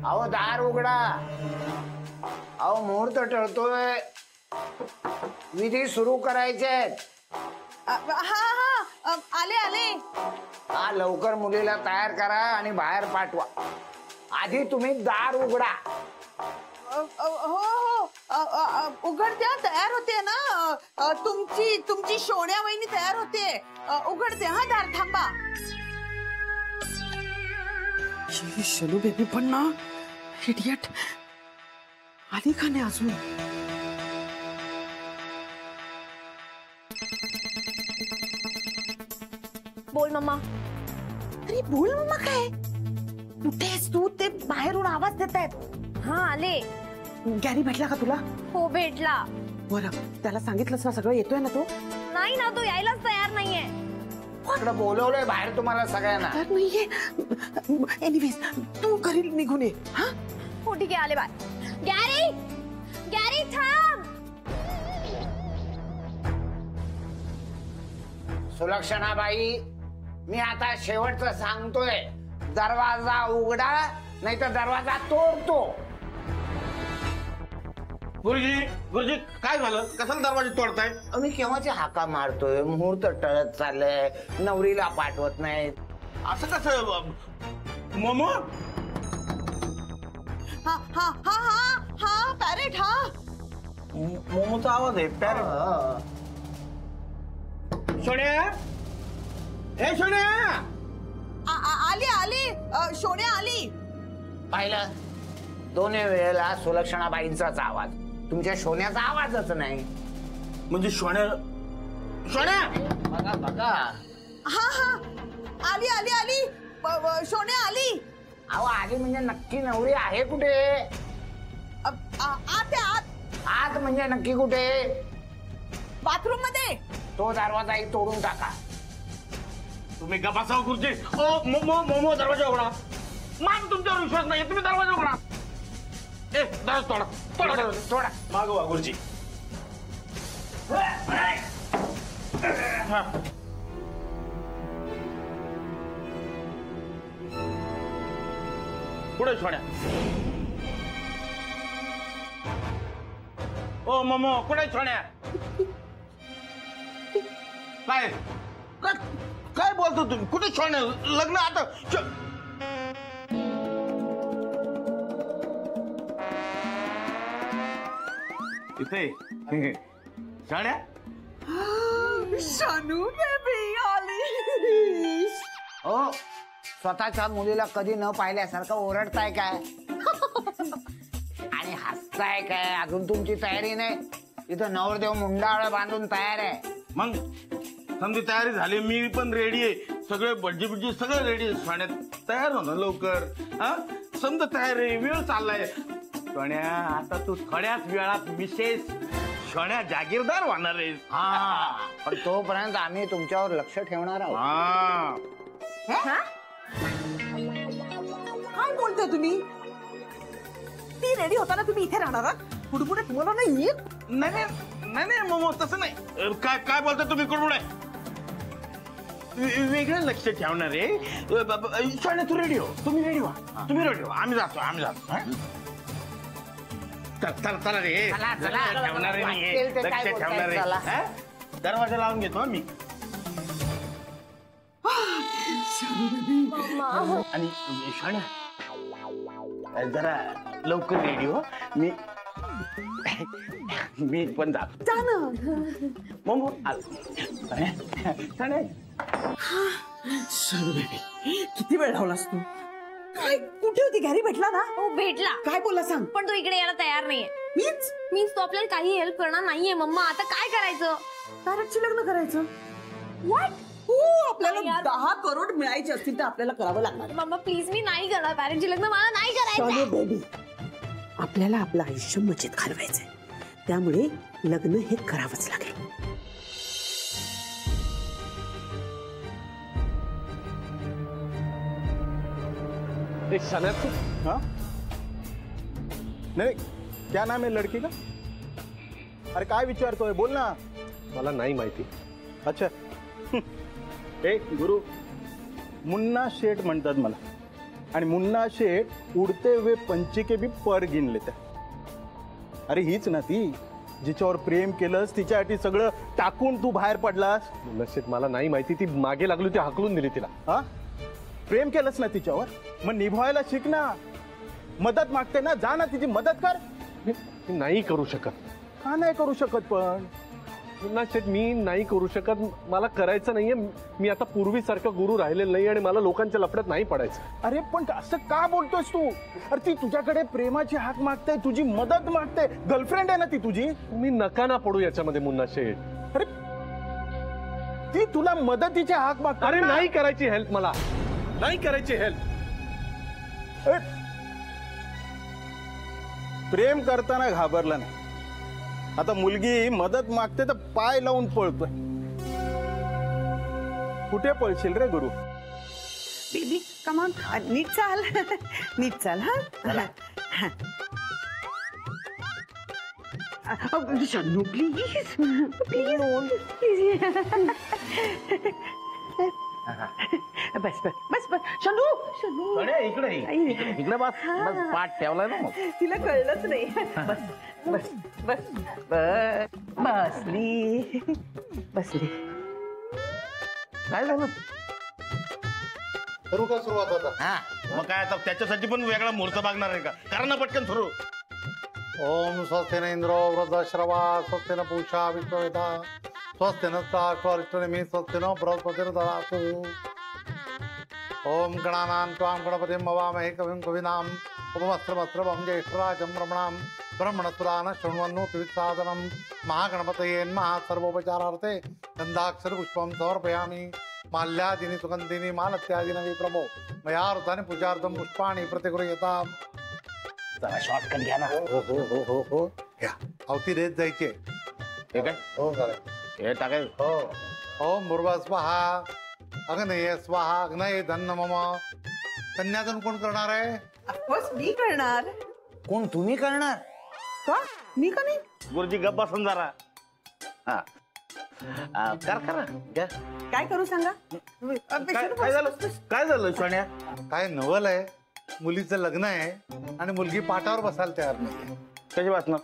अहो दार उघडा. अहो मुहूर्त टळतोय, विधी सुरू करायचे. हा हा आले आले. हा लवकर मुलीला तयार करा आणि बाहेर पाठवा. आधी तुम्ही दार उघडा. हो हो उघडत्या, तयार होते ना. तुमची सोन्या वहिनी तयार होते. उघडते हा दार, थांबा. शलू बेबी पण ना इडियट आली का नाही अजून? बोल मम्मा. अरे बोल मम्मा, काय कुठेस तू? ते बाहेरून आवाज देत आहेत. हा आले. गॅरी भेटला का तुला? हो भेटला. बरं, त्याला सांगितलंस ना सगळं येतोय ना तो? नाही ना, तो यायलाच तयार नाहीये. इकडं बोलवलंय बाहेर तुम्हाला सगळ्यांना. तर नाहीये. एनिवेज तू घरी निघून ये. हा हो ठीक आहे, आले बाय. गॅरी, गॅरी थांब. सुलक्षणाबाई, मी आता शेवटचं सांगतोय, दरवाजा उघडा नाही तर दरवाजा तोडतो. गुरुजी गुरुजी काय झालं? कशाला दरवाजा तोडताय? मी केव्हाची हाका मारतोय, मुहूर्त टळत चाललंय, नवरीला पाठवत नाही. असं कसं? मोमो हा हा हा हा हा पॅरेट. हा मोमोचा आवाज आहे. पॅरेट. सोन्या, हे सोन्या. आली आली. सोन्या आली. पाहिलं, दोन्ही वेळेला सुलक्षणाबाईंचाच आवाज, तुमच्या सोन्याचा आवाजच नाही. म्हणजे सोन्या बघा बघा. हा हा आली आली आली. सोन्या आली. अहो आली म्हणजे नक्की नवरी आहे कुठे? आत आत म्हणजे नक्की कुठे? बाथरूम मध्ये. तो दरवाजाही तोडून टाका. तुम्ही गपासाव गुरुजी. ओ मोमो मोमो दरवाजा उघडा. मान तुमच्यावर विश्वास नाही, तुम्ही दरवाजा उघडा. ए दरवाजा तोडा तोडा तोडा. मागवा गुरुजी. पुढे सोन्या. ओ मोमो कुठे सोन्या? काय काय बोलतो तुम्ही? कुठे सोन्या? लग्न आता इथे सोन्या. शानू बेबी आली. हो, स्वतःच्या मुलीला कधी न पाहिल्यासारखं ओरडताय काय आणि हसताय काय? अजून तुमची तयारी नाही. इथं नवरदेव मुंडावळ बांधून तयार आहे. मग समजी तयारी झाली, मी पण रेडी आहे. सगळे भटजी बिटजी सगळं रेडी आहे. सोन्या तयार हो ना लवकर. हा समजा तयार आहे, वेळ चाललाय. सोन्या आता तू थोड्याच वेळात विशेष सोन्या जागीरदार होणार आहे. हा, पण तोपर्यंत आम्ही तुमच्यावर लक्ष ठेवणार आहोत. हा काय बोलताय तुम्ही? ती रेडी होताना तुम्ही इथे राहणार? पुढे तुम्हाला नाही येत? नाही नाही नाही मोमो तसं नाही. काय काय बोलता तुम्ही? कुठे वेगळं लक्ष ठेवणार आहे. सोन्या तू रेडी हो. तुम्ही रेडी व्हा. तुम्ही रेडी व्हा. आम्ही जातो. चला रे. ठेवणार आहे, लक्ष ठेवणार आहे. दरवाजा लावून घेतो मी. आणि सोन्या जरा लवकर रेडी हो. मी पण जातो. मोमो किती वेळ लावलास तू? काय कुठे होती? घरी भेटला ना? हो भेटला. काय बोलला सांग. पण तो इकडे यायला तयार नाहीये. मीच तो आपल्याला काही हेल्प करणार नाहीये. मम्मा आता काय करायचं? पॅरेटची लग्न करायचं? व्हॉट? हो, आपल्याला 10 करोड मिळायचे असतील तर आपल्याला करावं लागणार. मम्मा प्लीज, मी नाही करणार पॅरेंटची लग्न. मला नाही करायचं. बेबी, आपल्याला आपलं आयुष्य मजेत घालवायचंय, त्यामुळे लग्न हे करावंच लागेल. हाँ नहीं, क्या नाम है लड़की का? अरे काय विचारतोय, बोल ना. मला नाही माहिती. अच्छा. ए गुरु, मुन्ना शेठ म्हणतात मला. आणि मुन्ना शेठ उडते हुए पंछी के भी पर गिन लेते. अरे हीच ना ती जिच्यावर प्रेम केलंस, तिच्यासाठी सगळं टाकून तू बाहेर पडलास. मुन्ना शेठ मला नाही माहिती, ती मागे लागली ती हाकलून दिली तिला. हा प्रेम केलंस ना तिच्यावर, मग निभवायला शिक ना. मदत मागते ना, जा ना तिची मदत कर. मी नाही करू शकत. का नाही करू शकत पण? मुन्ना शेठ मी नाही करू शकत, मला करायचं नाहीये. मी आता पूर्वीसारखं गुरु राहिलेलं नाही आणि मला लोकांच्या लफड्यात नाही पडायचं. अरे पण असं का बोलतोयस तू? अरे ती तुझ्याकडे प्रेमाची हाक मागते, तुझी मदत मागते. गर्लफ्रेंड आहे ना ती तुझी. तुम्ही नका ना पडू याच्यामध्ये मुन्ना शेठ. अरे ती तुला मदतीची हाक मागते. अरे नाही करायची हेल्प, मला नाही करायची हेल्प. प्रेम करताना घाबरला नाही, आता मुलगी मदत मागते तर पाय लावून पळतोय. कुठे पळशील रे गुरु? बेबी कम ऑन, नीट चाल. नीट चाल. हा शनू प्लीज प्लीज. बस बस बस बस शनू शनू इकडे बस. पाठ ठेवलाय ना मग. तिला कळलंच नाही. बस बस बस बस बसली बसली. काय झालं? करू का सुरुवात आता? हा मग काय आता त्याच्यासाठी पण वेगळा मुहूर्त मागणार आहे का? कारण ना पटकन सुरू. ओम स्वस्तेन इंद्रो वृद्धश्रवा स्वस्तेन पूषा विश्ववेदा स्वस्तेन स्वारिष्टनेमि स्वस्तेन बृहस्पतिर्दधातु. ओम गणानां त्वां गणपतिं भवामहे कविं कवीनाम् उपमस्त्रवस्त्रवं ज्येष्ठराजं रमणां ब्रह्मणस्पदान शृण्वन्नोति वित्सादनं. महागणपतये नमः. सर्वोपचारार्थे गन्धाक्षरपुष्पं समर्पयामि. माल्यादीनि सुगन्धिनि मालत्यादीनि विप्रभो मया ऋतानि पूजार्थं पुष्पाणि प्रतिगृह्यताम्. जरा शॉर्टकट घ्या ना. हो घ्या. अवती देत जायचे. हे काय? हो झालं. हे टाकाय. हो. ओम भूर्भुवः स्वाहा अग्नये स्वाहा अग्नये धन्न मम. कन्यादान कोण करणार आहे? ऑफकोर्स मी करणार. कोण तुम्ही करणार? का मी का नाही? गुरुजी गप्प बसून जरा. हा करा घ्या. काय करू सांगा? काय झालं? काय झालं सोन्या? काय नवल आहे? मुलीचं लग्न आहे आणि मुलगी पाठावर बसायला तयार नाही. कशी वाचणार?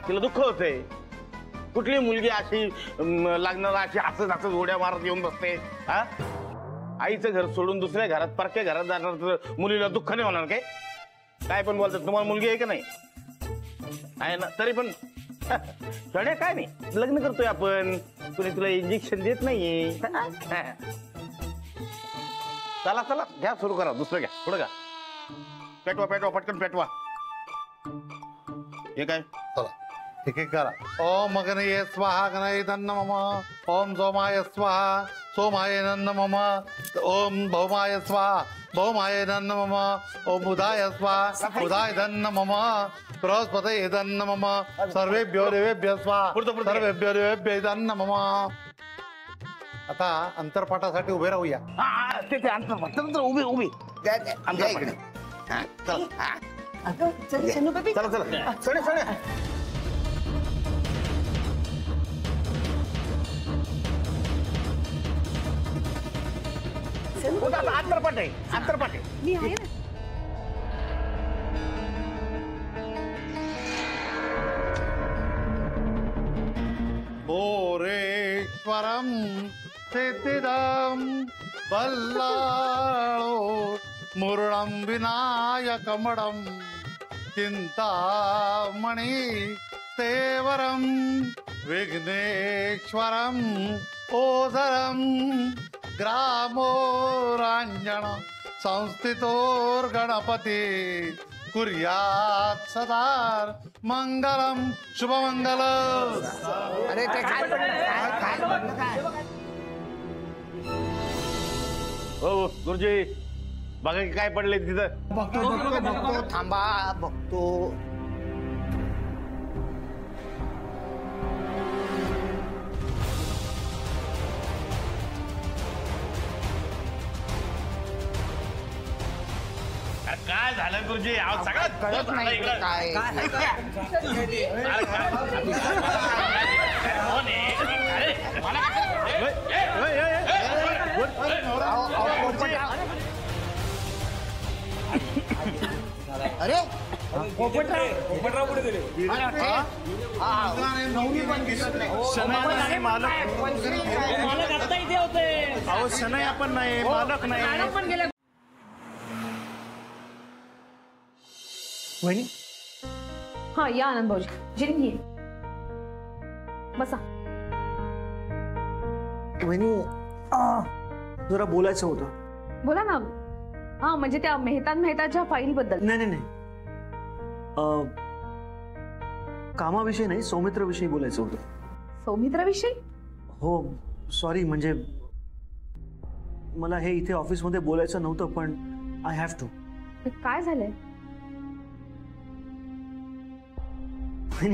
तिला दुःख होतंय. कुठली मुलगी अशी लग्नाला अशी हसत हसत उड्या मारत येऊन बसते? हा आईचं घर सोडून दुसऱ्या घरात परक्या घरात जाणार तर मुलीला दुःख नाही होणार काय? काय पण बोलतात. तुम्हाला मुलगी आहे का नाही? आहे ना. तरी पण सोन्या काय नाही, लग्न करतोय आपण. कुणी तुला इंजेक्शन देत नाहीये. चला चला घ्या, सुरू करा. दुसरं घ्या, पुढे घ्या. पेटवा पेटवा पटकन पेटवा. हे काय? चला एक एक करा. ओम अग्नये स्वाहा अग्नये धन्न मम. ओम सोमाय स्वाहा सोमाय धन्न मम. ओम भौमाय स्वाहा भौमाय धन्न मम. ओम बुधाय स्वाहा बुधाय धन्न मम. बृहस्पतये धन्न मम. सर्वेभ्यो देवेभ्यो स्वाहा सर्वेभ्यो देवेभ्यो धन्न मम. आता अंतरपाठासाठी उभे राहूया. ते अंतर उभी उभी अंतर. शनू बेबी चला चला सोन्या सोन्या. अंतरपाठ आहे. अंतरपाठ आहे. मी आहे ना. बोरेश्वरम सिद्धिदम बल्लाळो मुरळं विनायकमडं चिंतामणि सेवरं विघ्नेश्वरं ओझरं ग्रामोराञ्जन संस्थितोर्गणपति कुर्यात् सदा मंगलम शुभमंगल. अरे ते काय हो गुरुजी बघा की काय पडले तिथं. बघतो थांबा बघतो. काय झालं गुरुजी? सगळं कळत नाही काय. अरे नवरी पण दिसत नाही. अहो शनया पण नाही, मालक नाही. वहिनी हा या आनंद भाऊजी. जिरीन ये बसा. वहिनी जरा बोलायचं होतं. बोला ना. हा म्हणजे त्या मेहताच्या फाईल बद्दल. नाही नाही नाही, कामाविषयी नाही, सौमित्राविषयी बोलायचं होतं. सौमित्राविषयी? हो सॉरी, म्हणजे मला हे इथे ऑफिसमध्ये बोलायचं नव्हतं, पण आय हॅव टू. काय झालंय?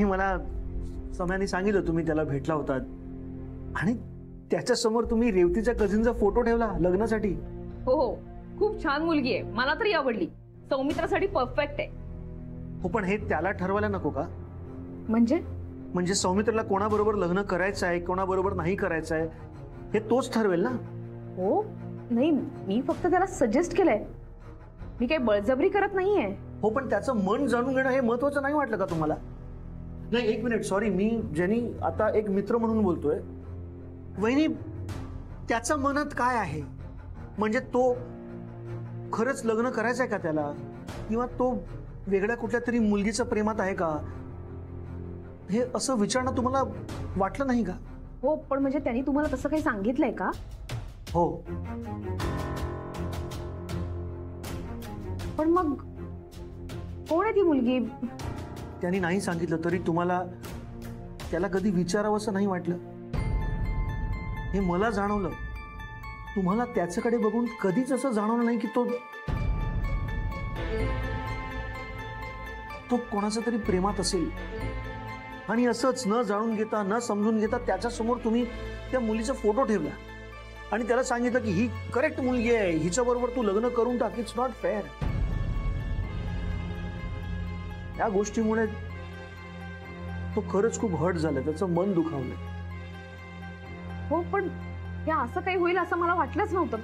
मला सम्याने सांगितलं तुम्ही त्याला भेटला होता आणि त्याच्या समोर तुम्ही रेवतीच्या कझिनचा फोटो ठेवला लग्नासाठी. हो हो, खूप छान मुलगी आहे, मला तरी आवडली. सौमित्रासाठी परफेक्ट आहे. हो पण हे त्याला ठरवायला नको का? म्हणजे सौमित्राला कोणाबरोबर लग्न करायचं आहे, कोणाबरोबर नाही करायचं आहे, हे तोच ठरवेल ना. हो नाही, मी फक्त त्याला सजेस्ट केलंय, मी काही बळजबरी करत नाहीये. हो पण त्याचं मन जाणून घेणं हे महत्वाचं नाही वाटलं का तुम्हाला? नाही एक मिनिट, सॉरी, मी जेनी आता एक मित्र म्हणून बोलतोय. वहिनी त्याच्या मनात काय आहे, म्हणजे तो खरंच लग्न करायचं आहे का त्याला, किंवा तो वेगळ्या कुठल्या तरी मुलगीच्या प्रेमात आहे का, हे असं विचारणं तुम्हाला वाटलं नाही का? हो पण म्हणजे त्यांनी तुम्हाला तसं काही सांगितलंय का? हो. पण मग कोण आहे ती मुलगी? त्यांनी नाही सांगितलं तरी तुम्हाला त्याला कधी विचारावं असं नाही वाटलं? हे मला जाणवलं. तुम्हाला त्याच्याकडे बघून कधीच असं जाणवलं नाही की तो कोणाच्या तरी प्रेमात असेल, आणि असंच न जाणून घेता न समजून घेता त्याच्यासमोर तुम्ही त्या मुलीचा फोटो ठेवला आणि त्याला सांगितलं की ही करेक्ट मुलगी आहे, हिच्याबरोबर तू लग्न करून टाक. It's not fair. या गोष्टीमुळे तो खरंच खूप हर्ट झाला, त्याचं मन दुखावलं. हो पण या असं काही होईल असं मला वाटलंच नव्हतं.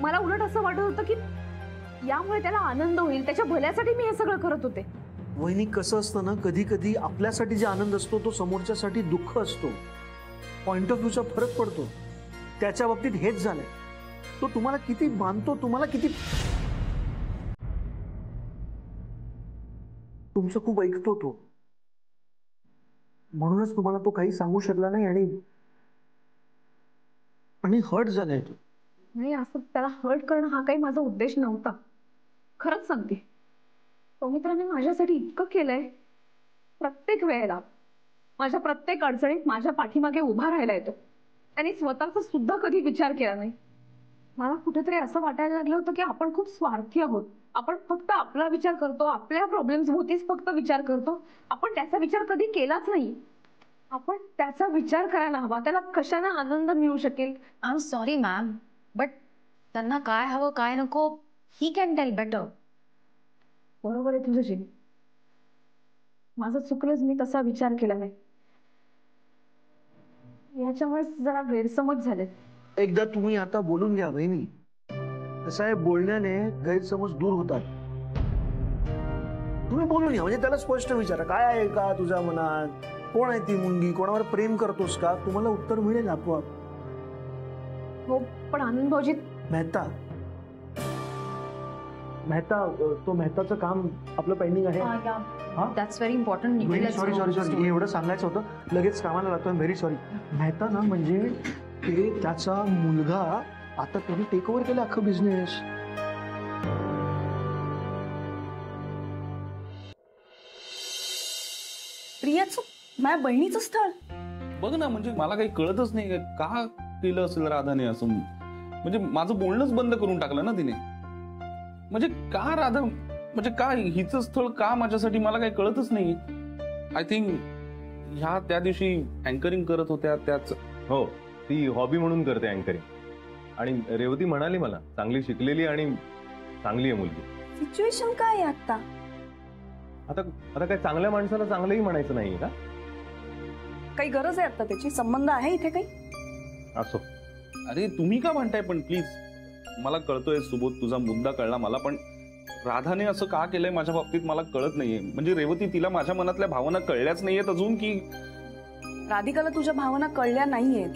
मला उलट असं वाटत होतं की यामुळे त्याला आनंद होईल, त्याच्या भल्यासाठी मी हे सगळं करत होते. वहिनी कसं असतं ना, कधी कधी आपल्यासाठी जे आनंद असतो तो समोरच्यासाठी दुःख असतो. पॉइंट ऑफ व्ह्यूचा फरक पडतो. त्याच्या बाबतीत हेच झालंय. तो तुम्हाला किती मानतो, तुम्हाला किती, तुमचं खूप ऐकतो तो, म्हणूनच तुम्हाला तो काही सांगू शकला नाही आणि हर्ट झालाय तो. नाही असं त्याला हर्ट करणं हा काही माझा उद्देश नव्हता. खरंच सांगते, सौमित्राने माझ्यासाठी इतकं केलंय. प्रत्येक वेळेला माझ्या प्रत्येक अडचणीत माझ्या पाठीमागे उभा राहिला येतो. त्यांनी स्वतःचा सुद्धा कधी विचार केला नाही. मला कुठेतरी असं वाटायला लागलं होतं की आपण खूप स्वार्थी आहोत. आपण फक्त आपला विचार करतो, आपल्या प्रॉब्लेम्स भोवतीच फक्त विचार करतो. आपण त्याचा विचार कधी केलाच नाही. आपण त्याचा विचार करायला हवा, त्याला कशाने आनंद मिळू शकेल. I am sorry ma'am, but त्यांना काय हवं काय नको ही कॅन टेल बेटर. बरोबर आहे तुझं जीवन. माझं चुकलंच, मी तसा विचार केला नाही. याच्यामुळे जरा गैरसमज झाले. एकदा तुम्ही आता बोलून घ्या बहिणी. कसं आहे, बोलण्याने गैरसमज दूर होतात. तुम्ही बोलून घ्या, म्हणजे त्याला स्पष्ट विचारा काय आहे का तुझ्या मनात, कोण आहे ती मुलगी, कोणावर प्रेम करतोस का, तुम्हाला उत्तर मिळेल आपोआप. हो पण आनंद भाऊजी, मेहता तो मेहताचं काम आपलं पेंडिंग आहे. That's very important. Sorry sorry sorry, एवढं सांगायचं होतं, लगेच कामाला लागतो. Very sorry. मेहता ना, म्हणजे ते त्याचा मुलगा आता त्यांनी टेक ओव्हर केलं अख्खं बिझनेस. प्रियाचं माझ्या बहिणीचं स्थळ. बघ ना, म्हणजे मला काही कळतच नाही का केलं असेल राधाने असं. म्हणजे माझं बोलणंच बंद करून टाकलं ना तिने. म्हणजे का राधा, म्हणजे का हिचं स्थळ का माझ्यासाठी, मला काही कळतच नाही. आय थिंक ह्या त्या दिवशी अँकरिंग करत होत्या त्याच. हो, ती हॉबी म्हणून करते अँकरिंग. आणि रेवती म्हणाली मला चांगली शिकलेली आणि चांगली आहे मुलगी. सिच्युएशन काय आहे आता? आता काय चांगल्या माणसाला चांगलंही म्हणायचं नाहीये का? काही गरज आहे आता त्याची? संबंध आहे इथे काही? असो. अरे तुम्ही का म्हणताय पण, प्लीज. मला कळतोय सुबोध, तुझा मुद्दा कळला मला, पण राधाने असं का केलंय माझ्या बाबतीत मला कळत नाहीये. म्हणजे रेवती, तिला माझ्या मनातल्या भावना कळल्याच नाहीयेत अजून, की राधिकाला तुझ्या भावना कळल्या नाहीयेत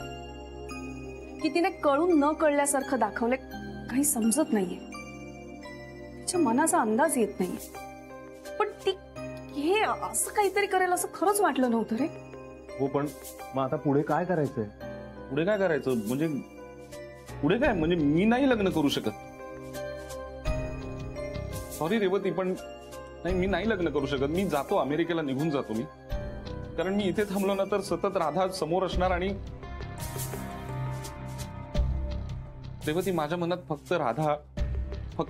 की तिने कळून न कळल्यासारखं दाखवले, काही समजत नाहीये. तिच्या मनाचा अंदाज येत नाहीये. पण ती हे असं काहीतरी करेल असं खरंच वाटलं नव्हतं रे. हो, पण मग आता पुढे काय करायचंय? पुढे काय करायचं म्हणजे पुढे काय म्हणजे मी नाही लग्न करू शकत. सॉरी रेवती, पण नाही, मी नाही लग्न करू शकत. मी जातो अमेरिकेला, निघून जातो मी. कारण मी इथे थांबलो ना तर सतत राधा समोर असणार आणि रेवती, माझ्या मनात फक्त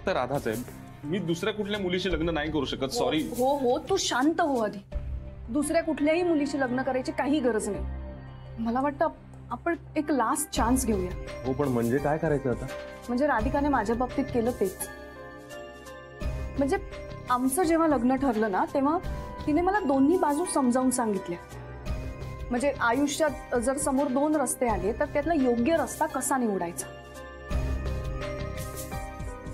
राधाच आहे. मी दुसऱ्या कुठल्या मुलीशी लग्न नाही करू शकत. सॉरी. हो हो, तू शांत हो आधी. दुसऱ्या कुठल्याही मुलीशी लग्न करायची काही गरज नाही. मला वाटतं आपण एक लास्ट चान्स घेऊया. हो, पण म्हणजे काय करायचं आता? म्हणजे राधिकाने माझ्या बाबतीत केलं तेच. म्हणजे आमचं जेव्हा लग्न ठरलं ना तेव्हा तिने मला दोन्ही बाजू समजावून सांगितल्या. म्हणजे आयुष्यात जर समोर 2 रस्ते आले तर त्यातला योग्य रस्ता कसा निवडायचा.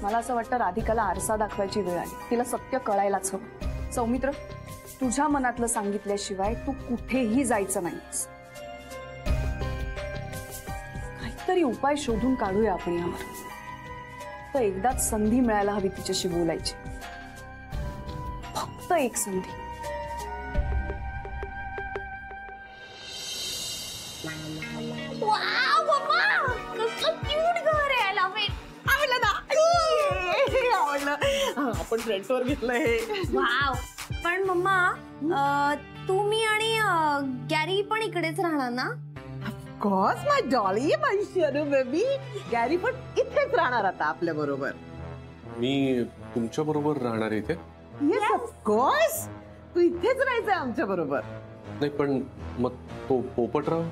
मला असं वाटतं राधिकाला आरसा दाखवायची वेळ आली. तिला सत्य कळायलाच हवं. सौमित्र, तुझ्या मनातलं सांगितल्याशिवाय तू कुठेही जायचं नाहीस. काहीतरी उपाय शोधून काढूया आपण यावर. तर एकदाच संधी मिळायला हवी तिच्याशी बोलायची. फक्त एक संधी. आपण रेंटवर घेतलं हे. वाव. पण मम्मा, तुम्ही आणि गॅरी पण इकडेच राहणार ना? ऑफकोर्स माय डॉली, माय शरू बेबी. गॅरी पण इथेच राहणार आता आपल्या बरोबर. मी तुमच्या बरोबर राहणार इथे? येस ऑफकोर्स, तू इथेच राहायचं आमच्या बरोबर. नाही, पण मग तो पोपटराव?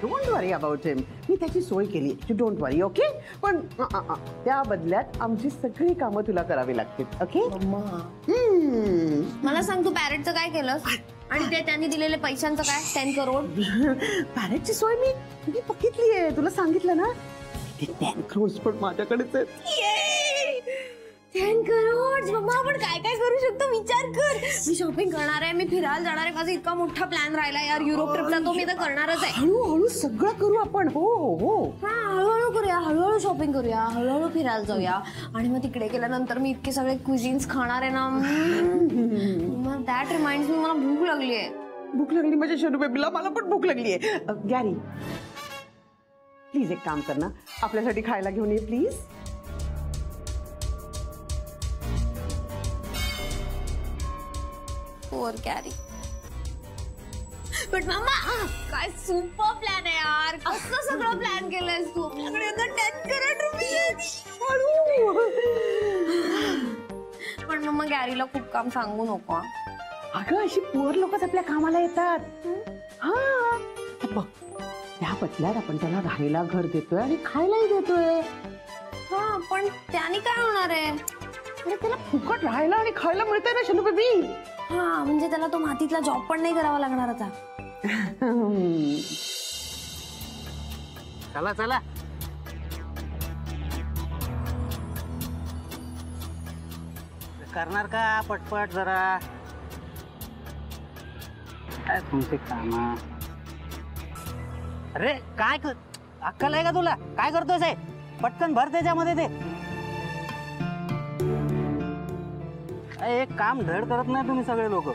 डोंट वरी अबाउट हिम. मी त्याची सोय केली. You don't worry. ओके. पण त्या बदल्यात आमची सगळी कामं तुला करावी लागतील. ओके. मला सांग, तू पॅरेटचं काय केलंस? आणि ते त्यांनी दिलेले पैशांचं काय? 10 करोड. पॅरेटची सोय मी बघितली आहे. तुला सांगितलं ना, ते 10 करोड पण माझ्याकडेच आहेत. 10 करोड. मम्मा, आपण काय काय करू शकतो विचार कर. मी शॉपिंग करणार आहे, मी फिरायला जाणार आहे. माझा इतका मोठा प्लॅन राहिला यार युरोप ट्रिपला, तो मी तर करणारच आहे. हळूहळू सगळं करू आपण. हो हो. हा, हळूहळू करूया. हळूहळू शॉपिंग करूया, हळूहळू फिरायला जाऊया. आणि मग तिकडे गेल्यानंतर मी इतके सगळे क्विझिन्स खाणार आहे ना. मग दॅट रिमाइंड्स मी, मला भूक लागली आहे. भूक लागली माझ्या शरू बेबीला. मला पण भूक लागली आहे. गॅरी, प्लीज एक काम कर ना, आपल्यासाठी खायला घेऊन ये प्लीज. पोर गॅरी. पण मामा, काय सुपर प्लॅन आहे यार. कसं सगळं प्लॅन केलंयस तू. आपल्याकडे आता 10 करोड रुपये. पण मम्मा, गॅरीला खूप काम सांगू नको. अगं, अशी पुअर लोकच आपल्या कामाला येतात. हा बघ, त्या बदल्यात आपण त्याला राहायला घर देतोय आणि खायलाही देतोय. हा, पण त्याने काय होणार आहे? अरे, त्याला फुकट राहायला आणि खायला मिळतंय ना शनू बेबी. हा, म्हणजे त्याला तो मातीतला जॉब पण नाही करावा लागणार आता. चला चला. करणार का पटपट जरा? काय तुमचे काम? अरे काय अक्कल आहे का तुला? काय करतोय साहेब? पटकन भर त्याच्यामध्ये ते. एक काम धड करत नाही तुम्ही सगळे लोक.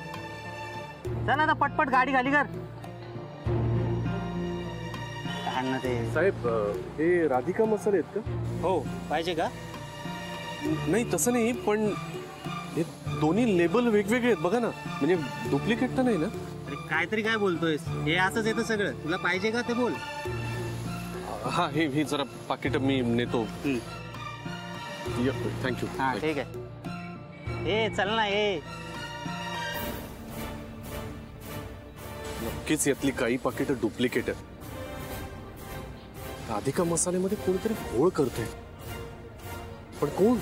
चल आता पटपट गाडी खाली कर. ते साहेब, हे राधिका मसाले आहेत का? हो, पाहिजे का? नाही तसं नाही, पण हे दोन्ही लेबल वेगवेगळे आहेत बघा ना. म्हणजे डुप्लिकेट तर नाही ना? अरे काहीतरी काय बोलतोयस? हे असंच येतं सगळं. तुला पाहिजे का ते बोल. हा, हे जरा पाकिट मी नेतो. थँक्यू. हा, ठीक आहे. ए चल ना. नक्कीच यातली काही पाकिट डुप्लिकेट आहे. राधिका मसाल्यामध्ये कोणीतरी घोळ करते, पण कोण?